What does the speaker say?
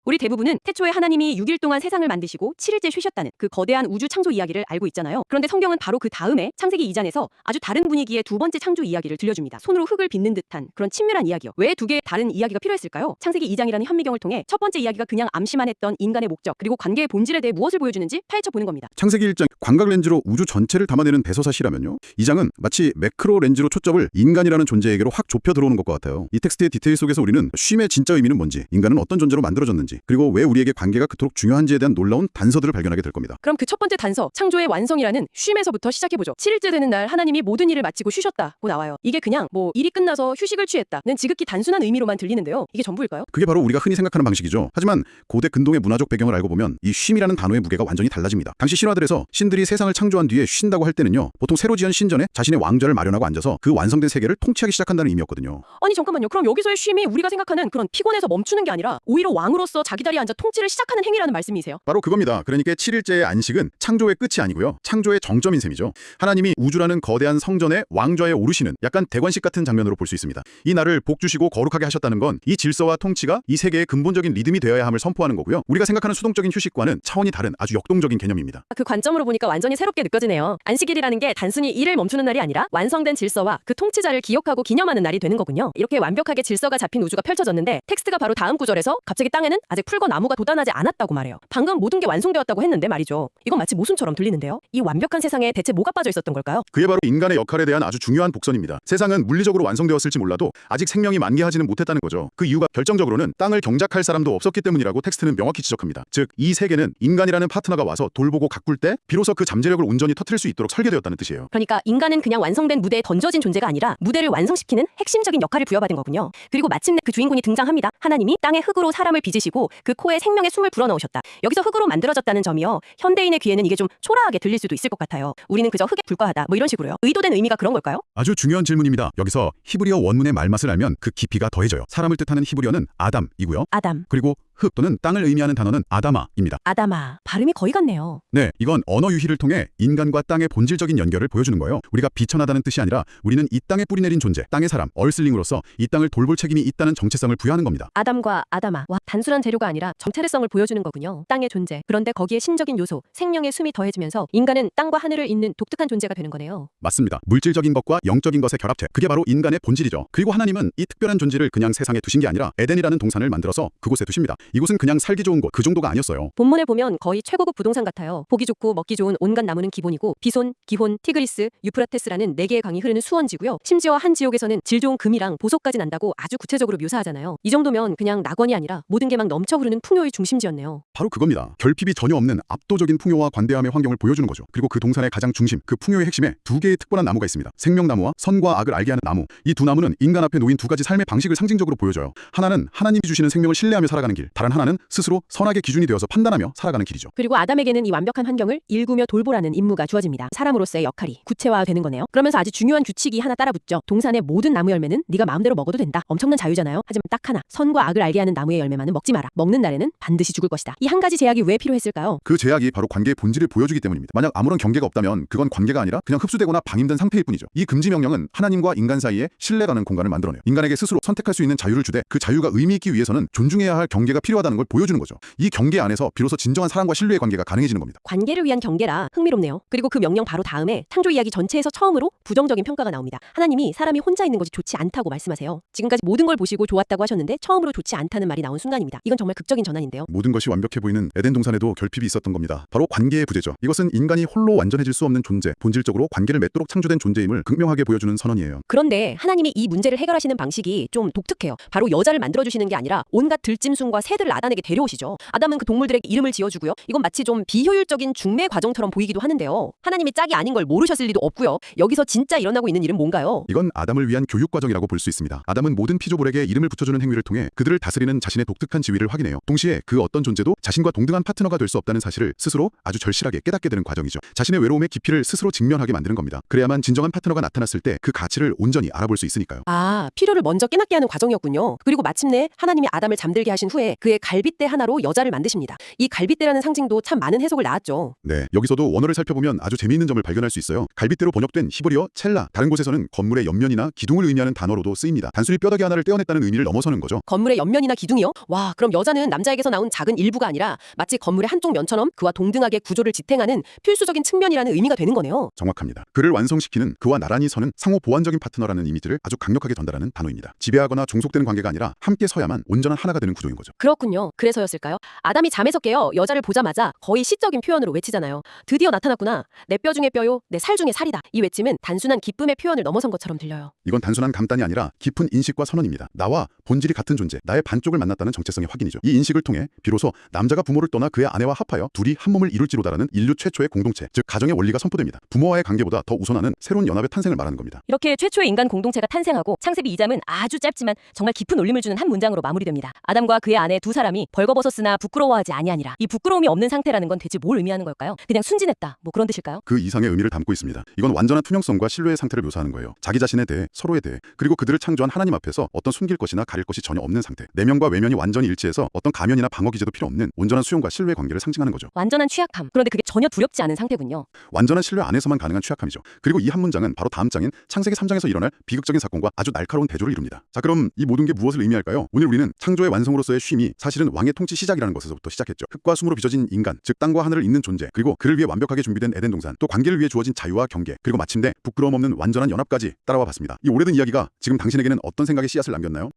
우리 대부분은 태초에 하나님이 6일 동안 세상을 만드시고 7일째 쉬셨다는 그 거대한 우주 창조 이야기를 알고 있잖아요. 그런데 성경은 바로 그 다음에 창세기 2장에서 아주 다른 분위기의 두 번째 창조 이야기를 들려줍니다. 손으로 흙을 빚는 듯한 그런 친밀한 이야기요. 왜 두 개의 다른 이야기가 필요했을까요? 창세기 2장이라는 현미경을 통해 첫 번째 이야기가 그냥 암시만 했던 인간의 목적 그리고 관계의 본질에 대해 무엇을 보여주는지 파헤쳐 보는 겁니다. 창세기 1장 광각 렌즈로 우주 전체를 담아내는 대서사시라면요. 2장은 마치 매크로 렌즈로 초점을 인간이라는 존재에게로 확 좁혀 들어오는 것과 같아요. 이 텍스트의 디테일 속에서 우리는 쉼의 진짜 의미는 뭔지, 인간은 어떤 존재로 만들어졌는지, 그리고 왜 우리에게 관계가 그토록 중요한지에 대한 놀라운 단서들을 발견하게 될 겁니다. 그럼 그 첫 번째 단서, 창조의 완성이라는 쉼에서부터 시작해보죠. 7일째 되는 날 하나님이 모든 일을 마치고 쉬셨다고 나와요. 이게 그냥 일이 끝나서 휴식을 취했다는 지극히 단순한 의미로만 들리는데요. 이게 전부일까요? 그게 바로 우리가 흔히 생각하는 방식이죠. 하지만 고대 근동의 문화적 배경을 알고 보면 이 쉼이라는 단어의 무게가 완전히 달라집니다. 당시 신화들에서 신들이 세상을 창조한 뒤에 쉰다고 할 때는요. 보통 새로 지은 신전에 자신의 왕좌를 마련하고 앉아서 그 완성된 세계를 통치하기 시작한다는 의미였거든요. 아니 잠깐만요. 그럼 여기서의 쉼이 우리가 생각하는 그런 피곤해서 멈추는 게 아니라 오히려 왕으로서 자기 다리에 앉아 통치를 시작하는 행위라는 말씀이세요? 바로 그겁니다. 그러니까 7일째의 안식은 창조의 끝이 아니고요. 창조의 정점인 셈이죠. 하나님이 우주라는 거대한 성전의 왕좌에 오르시는 약간 대관식 같은 장면으로 볼 수 있습니다. 이 날을 복 주시고 거룩하게 하셨다는 건 이 질서와 통치가 이 세계의 근본적인 리듬이 되어야 함을 선포하는 거고요. 우리가 생각하는 수동적인 휴식과는 차원이 다른 아주 역동적인 개념입니다. 그 관점으로 보니까 완전히 새롭게 느껴지네요. 안식일이라는 게 단순히 일을 멈추는 날이 아니라 완성된 질서와 그 통치자를 기억하고 기념하는 날이 되는 거군요. 이렇게 완벽하게 질서가 잡힌 우주가 펼쳐졌는데 텍스트가 바로 다음 구절에서 갑자기 땅에는 아직 풀과 나무가 돋아나지 않았다고 말해요. 방금 모든 게 완성되었다고 했는데 말이죠. 이건 마치 모순처럼 들리는데요. 이 완벽한 세상에 대체 뭐가 빠져 있었던 걸까요? 그게 바로 인간의 역할에 대한 아주 중요한 복선입니다. 세상은 물리적으로 완성되었을지 몰라도 아직 생명이 만개하지는 못했다는 거죠. 그 이유가 결정적으로는 땅을 경작할 사람도 없었기 때문이라고 텍스트는 명확히 지적합니다. 즉, 이 세계는 인간이라는 파트너가 와서 돌보고 가꿀 때 비로소 그 잠재력을 온전히 터뜨릴 수 있도록 설계되었다는 뜻이에요. 그러니까 인간은 그냥 완성된 무대에 던져진 존재가 아니라 무대를 완성시키는 핵심적인 역할을 부여받은 거군요. 그리고 마침내 그 주인공이 등장합니다. 하나님이 땅의 흙으로 사람을 빚으시고 그 코에 생명의 숨을 불어넣으셨다. 여기서 흙으로 만들어졌다는 점이요. 현대인의 귀에는 이게 좀 초라하게 들릴 수도 있을 것 같아요. 우리는 그저 흙에 불과하다. 이런 식으로요. 의도된 의미가 그런 걸까요? 아주 중요한 질문입니다. 여기서 히브리어 원문의 말맛을 알면 그 깊이가 더해져요. 사람을 뜻하는 히브리어는 아담이고요. 아담. 그리고 흙 또는 땅을 의미하는 단어는 아다마입니다. 아다마. 발음이 거의 같네요. 네, 이건 언어 유희를 통해 인간과 땅의 본질적인 연결을 보여주는 거예요. 우리가 비천하다는 뜻이 아니라 우리는 이 땅에 뿌리내린 존재, 땅의 사람, 얼슬링으로서 이 땅을 돌볼 책임이 있다는 정체성을 부여하는 겁니다. 아담과 아다마. 와, 단순한 재료가 아니라 정체성을 보여주는 거군요. 땅의 존재. 그런데 거기에 신적인 요소, 생명의 숨이 더해지면서 인간은 땅과 하늘을 잇는 독특한 존재가 되는 거네요. 맞습니다. 물질적인 것과 영적인 것의 결합체. 그게 바로 인간의 본질이죠. 그리고 하나님은 이 특별한 존재를 그냥 세상에 두신 게 아니라 에덴이라는 동산을 만들어서 그곳에 두십니다. 이곳은 그냥 살기 좋은 곳, 그 정도가 아니었어요. 본문에 보면 거의 최고급 부동산 같아요. 보기 좋고 먹기 좋은 온갖 나무는 기본이고 비손, 기혼, 티그리스, 유프라테스라는 4개의 강이 흐르는 수원지고요. 심지어 한 지역에서는 질 좋은 금이랑 보석까지 난다고 아주 구체적으로 묘사하잖아요. 이 정도면 그냥 낙원이 아니라 모든 게 막 넘쳐 흐르는 풍요의 중심지였네요. 바로 그겁니다. 결핍이 전혀 없는 압도적인 풍요와 관대함의 환경을 보여주는 거죠. 그리고 그 동산의 가장 중심, 그 풍요의 핵심에 2개의 특별한 나무가 있습니다. 생명나무와 선과 악을 알게 하는 나무. 이 두 나무는 인간 앞에 놓인 2가지 삶의 방식을 상징적으로 보여줘요. 하나는 하나님이 주시는 생명을 신뢰하며 살아가는 길, 다른 하나는 스스로 선악의 기준이 되어서 판단하며 살아가는 길이죠. 그리고 아담에게는 이 완벽한 환경을 일구며 돌보라는 임무가 주어집니다. 사람으로서의 역할이 구체화되는 거네요. 그러면서 아주 중요한 규칙이 하나 따라붙죠. 동산의 모든 나무 열매는 네가 마음대로 먹어도 된다. 엄청난 자유잖아요. 하지만 딱 하나, 선과 악을 알게 하는 나무의 열매만은 먹지 마라. 먹는 날에는 반드시 죽을 것이다. 이 한 가지 제약이 왜 필요했을까요? 그 제약이 바로 관계의 본질을 보여주기 때문입니다. 만약 아무런 경계가 없다면 그건 관계가 아니라 그냥 흡수되거나 방임된 상태일 뿐이죠. 이 금지 명령은 하나님과 인간 사이에 신뢰라는 공간을 만들어내요. 인간에게 스스로 선택할 수 있는 자유를 주되 그 자유가 의미 있기 위해서는 존중해야 할 경계가 필요하다는 걸 보여주는 거죠. 이 경계 안에서 비로소 진정한 사랑과 신뢰의 관계가 가능해지는 겁니다. 관계를 위한 경계라 흥미롭네요. 그리고 그 명령 바로 다음에 창조 이야기 전체에서 처음으로 부정적인 평가가 나옵니다. 하나님이 사람이 혼자 있는 것이 좋지 않다고 말씀하세요. 지금까지 모든 걸 보시고 좋았다고 하셨는데 처음으로 좋지 않다는 말이 나온 순간입니다. 이건 정말 극적인 전환인데요. 모든 것이 완벽해 보이는 에덴 동산에도 결핍이 있었던 겁니다. 바로 관계의 부재죠. 이것은 인간이 홀로 완전해질 수 없는 존재, 본질적으로 관계를 맺도록 창조된 존재임을 극명하게 보여주는 선언이에요. 그런데 하나님이 이 문제를 해결하시는 방식이 좀 독특해요. 바로 여자를 만들어주시는 게 아니라 온갖 들짐승과 새들을 아담에게 데려오시죠. 아담은 그 동물들에게 이름을 지어주고요. 이건 마치 좀 비효율적인 중매 과정처럼 보이기도 하는데요. 하나님이 짝이 아닌 걸 모르셨을 리도 없고요. 여기서 진짜 일어나고 있는 일은 뭔가요? 이건 아담을 위한 교육 과정이라고 볼 수 있습니다. 아담은 모든 피조물에게 이름을 붙여주는 행위를 통해 그들을 다스리는 자신의 독특한 지위를 확인해요. 동시에 그 어떤 존재도 자신과 동등한 파트너가 될 수 없다는 사실을 스스로 아주 절실하게 깨닫게 되는 과정이죠. 자신의 외로움의 깊이를 스스로 직면하게 만드는 겁니다. 그래야만 진정한 파트너가 나타났을 때 그 가치를 온전히 알아볼 수 있으니까요. 아, 필요를 먼저 깨닫게 하는 과정이었군요. 그리고 마침내 하나님이 아담을 잠들게 하신 후에 그의 갈빗대 하나로 여자를 만드십니다. 이 갈빗대라는 상징도 참 많은 해석을 낳았죠. 네, 여기서도 원어를 살펴보면 아주 재미있는 점을 발견할 수 있어요. 갈빗대로 번역된 히브리어 첼라, 다른 곳에서는 건물의 옆면이나 기둥을 의미하는 단어로도 쓰입니다. 단순히 뼈다귀 하나를 떼어냈다는 의미를 넘어서는 거죠. 건물의 옆면이나 기둥이요? 와, 그럼 여자는 남자에게서 나온 작은 일부가 아니라 마치 건물의 한쪽 면처럼 그와 동등하게 구조를 지탱하는 필수적인 측면이라는 의미가 되는 거네요. 정확합니다. 그를 완성시키는 그와 나란히 서는 상호 보완적인 파트너라는 이미지를 아주 강력하게 전달하는 단어입니다. 지배하거나 종속되는 관계가 아니라 함께 서야만 온전한 하나가 되는 구조인 거죠. 그렇군요. 그래서였을까요? 아담이 잠에서 깨어 여자를 보자마자 거의 시적인 표현으로 외치잖아요. 드디어 나타났구나. 내 뼈 중에 뼈요, 내 살 중에 살이다. 이 외침은 단순한 기쁨의 표현을 넘어선 것처럼 들려요. 이건 단순한 감단이 아니라 깊은 인식과 선언입니다. 나와 본질이 같은 존재, 나의 반쪽을 만났다는 정체성의 확인이죠. 이 인식을 통해 비로소 남자가 부모를 떠나 그의 아내와 합하여 둘이 한 몸을 이룰지로다라는 인류 최초의 공동체, 즉 가정의 원리가 선포됩니다. 부모와의 관계보다 더 우선하는 새로운 연합의 탄생을 말하는 겁니다. 이렇게 최초의 인간 공동체가 탄생하고 창세기 2장은 아주 짧지만 정말 깊은 울림을 주는 한 문장으로 마무리됩니다. 아담과 그의 아내 두 사람이 벌거벗었으나 부끄러워하지 아니하니라. 이 부끄러움이 없는 상태라는 건 대체 뭘 의미하는 걸까요? 그냥 순진했다, 뭐 그런 뜻일까요? 그 이상의 의미를 담고 있습니다. 이건 완전한 투명성과 신뢰의 상태를 묘사하는 거예요. 자기 자신에 대해, 서로에 대해, 그리고 그들을 창조한 하나님 앞에서 어떤 숨길 것이나 가릴 것이 전혀 없는 상태. 내면과 외면이 완전히 일치해서 어떤 가면이나 방어 기제도 필요 없는 온전한 수용과 신뢰의 관계를 상징하는 거죠. 완전한 취약함. 그런데 그게 전혀 두렵지 않은 상태군요. 완전한 신뢰 안에서만 가능한 취약함이죠. 그리고 이 한 문장은 바로 다음 장인 창세기 3장에서 일어날 비극적인 사건과 아주 날카로운 대조를 이룹니다. 자, 그럼 이 모든 게 무엇을 의미할까요? 오늘 우리는 창조의 완성으로서의 쉼이 사실은 왕의 통치 시작이라는 것에서부터 시작했죠. 흙과 숨으로 빚어진 인간, 즉 땅과 하늘을 잇는 존재, 그리고 그를 위해 완벽하게 준비된 에덴 동산, 또 관계를 위해 주어진 자유와 경계, 그리고 마침내 부끄러움 없는 완전한 연합까지 따라와 봤습니다. 이 오래된 이야기가 지금 당신에게는 어떤 생각의 씨앗을 남겼나요?